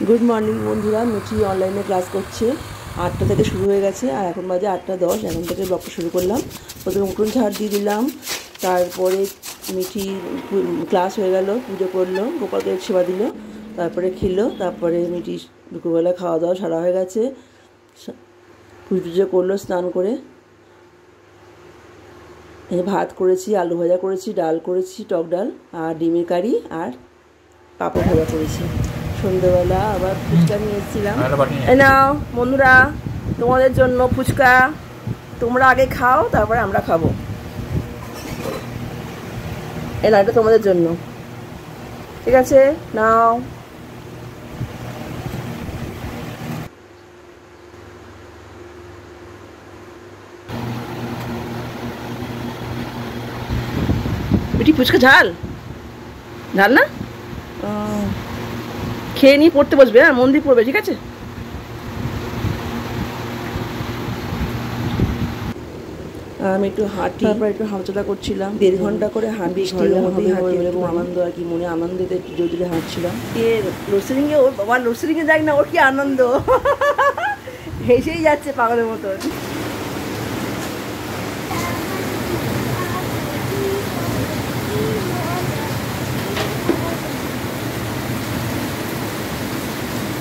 Good morning बंधुरा मिठी अनलाइने class करछे 8टा থেকে शुरू हो गेছে আর এখন বাজে 8টা 10 এখন থেকে ব্লগটা শুরু করলাম। প্রথমে উঠোন ঝাড় দিয়ে দিলাম, তারপরে মিঠি ক্লাস হয়ে গেল, পুজো করলো, গোপালকে সেবা দিল, তারপরে খেলো, তারপরে মিঠি দুপুরবেলা খাওয়া দাওয়া সারা হয়ে গেছে, পুজো করলো স্নান করে। এই ভাত করেছি, আলু ভাজা করেছি, ডাল করেছি, টক ডাল আর ডিমের কারি আর পাপড় ভাজা করেছি। সন্ধ্যাবেলা আবার ফুচকা নিয়ে এসেছিলাম। এই নাও বন্ধুরা, তোমাদের জন্য ফুচকা, তোমরা আগে খাও তারপরে আমরা খাবো। এই না, এটা তোমাদের জন্য, ঠিক আছে? নাও। বেটি ফুচকা ঝাল ঝাল না? খেয়ে নিয়ে পড়তে বসবে, হ্যাঁ মন দিয়ে পড়বে, ঠিক আছে? আমি একটু হাঁটি, তারপর একটু হাঁটাচলা করছিলাম, 1.5 ঘন্টা করে হাঁটি, ঘরের মধ্যেই হাঁটি, এবং আনন্দ আর কি, মনে আনন্দতে একটু জোরে জোরে হাঁটছিলাম। লোডশেডিংয়ে, ওর বাবা লোডশেডিংয়ে যাক না, ওর কি আনন্দ, হেসেই যাচ্ছে পাগলের মতন।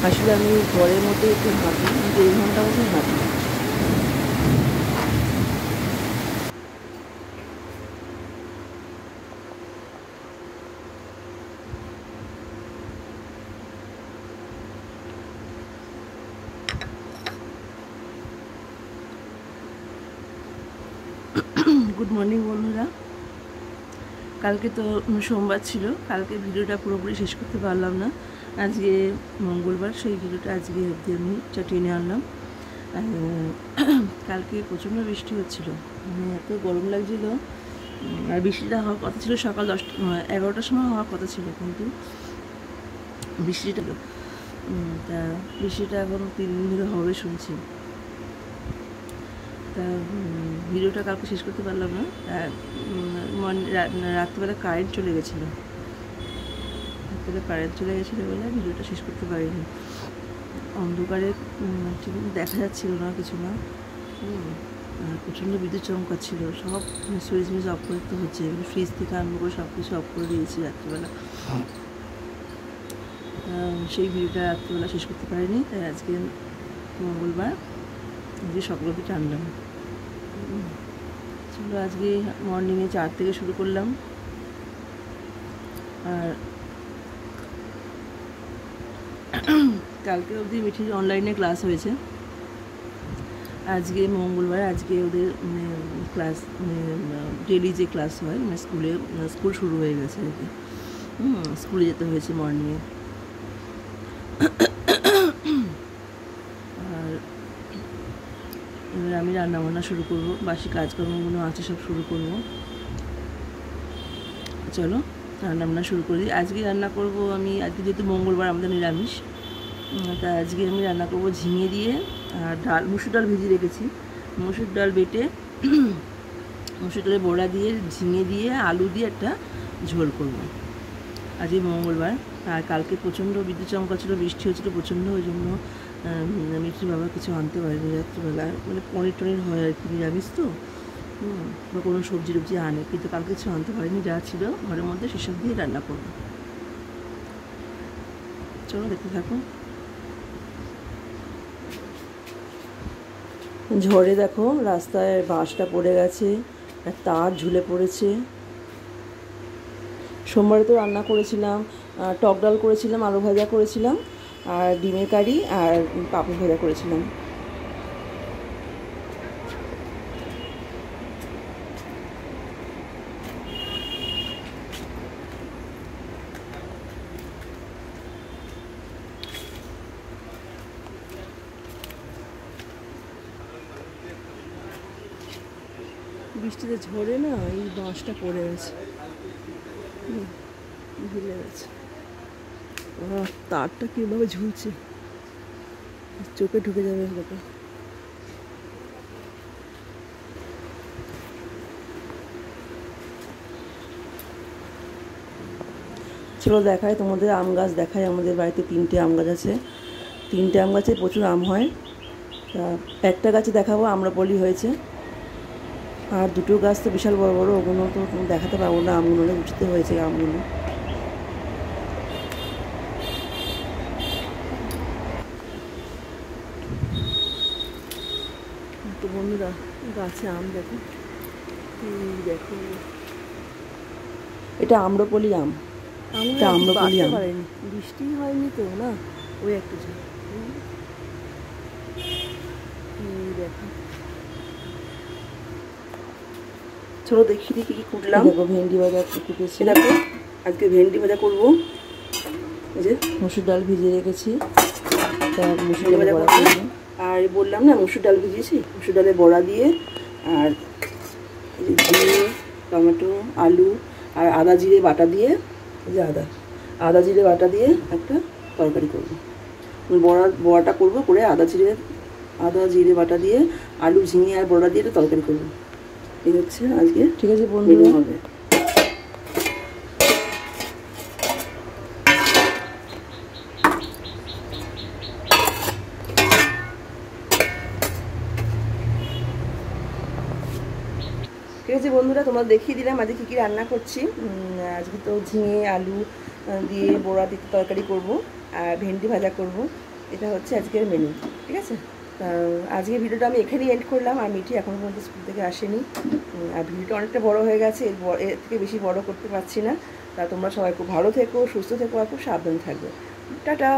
আসলে আমি ঘরের মধ্যে একটু হাঁটি, 1.5 ঘন্টা মতো হাঁটি। গুড মর্নিং বন্ধুরা, কালকে তো সোমবার ছিল, কালকে ভিডিওটা পুরোপুরি শেষ করতে পারলাম না। আজকে মঙ্গলবার, সেই ভিডিওটা আজকে অবধি আমি টেনে আনলাম। কালকে প্রচণ্ড বৃষ্টি হচ্ছিল, মানে এত গরম লাগছিল, আর বৃষ্টিটা হওয়ার কথা ছিল সকাল 11টার সময় হওয়ার কথা ছিল, কিন্তু বৃষ্টিটা তা বৃষ্টিটা এখন 3 দিন ধরে হবে শুনছি। তা ভিডিওটা কালকে শেষ করতে পারলাম না, রাত্রিবেলা কারেন্ট চলে গেছিলো, কারেন্ট চলে গেছিলো বলে ভিডিওটা শেষ করতে পারিনি। অন্ধকারে ঠিক দেখা যাচ্ছিল না কিছু না, প্রচণ্ড বিদ্যুৎ চমকাচ্ছিল, সব সুইচ মিচ অফ করতে হচ্ছে, ফ্রিজ থেকে আরম্ভ করে সব কিছু অফ করে দিয়েছি রাত্রিবেলা। সেই ভিডিওটা রাত্রিবেলা শেষ করতে পারিনি, তাই আজকে মঙ্গলবার আজকে সকাল অবধি টানলাম। চলো আজকে মর্নিংয়ে 4 থেকে শুরু করলাম, আর কালকে অবধি মিঠির অনলাইনে ক্লাস হয়েছে। আজকে মঙ্গলবার, আজকে ওদের ক্লাস ডেলি যে ক্লাস হয়, মানে স্কুল শুরু হয়ে গেছে আর কি, স্কুলে যেতে হয়েছে মর্নিংয়ে। আর এবার আমি রান্নাবান্না শুরু করব, বাসি কাজকর্মগুলো আছে সব শুরু করব। চলো রান্নাবান্না শুরু করি। আজকে রান্না করব আমি, আজকে যেহেতু মঙ্গলবার আমাদের নিরামিষ, তা আজকে আমি রান্না করব ঝিঙে দিয়ে আর ডাল, মুসুর ডাল ভিজিয়ে রেখেছি, মুসুর ডাল বেটে মুসুর ডালের বড়া দিয়ে, ঝিঙে দিয়ে, আলু দিয়ে একটা ঝোল করব আজকে মঙ্গলবার। আর কালকে প্রচণ্ড বিদ্যুৎ চমকা ছিল, বৃষ্টি হচ্ছিলো প্রচণ্ড, ওই জন্য মিষ্টির বাবা কিছু আনতে পারেনি রাত্রিবেলা, মানে পনির টনির হয় আর কি, নিরামিষ তো, বা কোনো সবজি টবজি আনে, কিন্তু কালকে কিছু আনতে পারিনি, যা ছিল ঘরের মধ্যে সেসব দিয়ে রান্না করবো। চলো দেখতে থাকো। ঝড়ে দেখো রাস্তায় বাঁশটা পড়ে গেছে, আর তার ঝুলে পড়েছে। সোমবারে তো রান্না করেছিলাম, টক ডাল করেছিলাম, আলু ভাজা করেছিলাম, আর ডিমের কারি আর পাপড় ভাজা করেছিলাম। বৃষ্টিতে ঝরে না এই বাঁশটা পড়ে গেছে, ঝুলে গেছে, তারটা কীভাবে ঝুলছে, চোখে ঢুকে যাবে লোকে। চলো দেখায় তোমাদের আম গাছ দেখায়। আমাদের বাড়িতে 3টে আম গাছ আছে। 3টে আম গাছে প্রচুর আম হয়। তা একটা গাছে দেখাবো আম্রপলি হয়েছে, আর 2টো গাছ তো বিশাল বড় বড়, ওগুলো তো দেখাতে পারবো না। আমগুলো উঠতে হয়েছে আমগুলো। তো বন্ধুরা গাছে আম দেখো, দেখো এটা আম্রপলি আম। এটা আম্রপলি আম। বৃষ্টি হয়নি তো না, ওই একটু দেখো। চলো দেখি কি কি কুটলাম। দেখো ভেন্ডি ভাজা কুটেছি। দেখো আজকে ভেন্ডি ভাজা করবো। এই যে মসুর ডাল ভিজিয়ে রেখেছি, তা মসুর ডাল বড়া করবো। আর বললাম না মসুর ডাল ভিজিয়েছি, মসুর ডালে বড়া দিয়ে আর জিরে, টমেটো, আলু আর আদা জিরে বাটা দিয়ে, এই যে আদা জিরে বাটা দিয়ে একটা তরকারি করবো। বড়াটা করবো, করে আদা জিরে বাটা দিয়ে আলু ঝিঙে আর বড়া দিয়ে একটা তরকারি করবো। এই হচ্ছে আজকে। ঠিক আছে বন্ধুরা, হবে। ঠিক আছে বন্ধুরা, তোমরা দেখিয়ে দিলাম আজকে কী কী রান্না করছি। আজকে তো ঝিঙে আলু দিয়ে বড়া দিয়ে তরকারি করব, আর ভেন্ডি ভাজা করব। এটা হচ্ছে আজকের মেনু। ঠিক আছে, আজকে ভিডিওটা আমি এখানেই এন্ড করলাম। আর মিঠি এখনও পর্যন্ত স্কুল থেকে আসেনি, আর ভিডিওটা অনেকটা বড় হয়ে গেছে, এর থেকে বেশি বড় করতে পারছি না। তা তোমরা সবাই খুব ভালো থেকো, সুস্থ থেকো আর খুব সাবধান থাকবে। টাটা।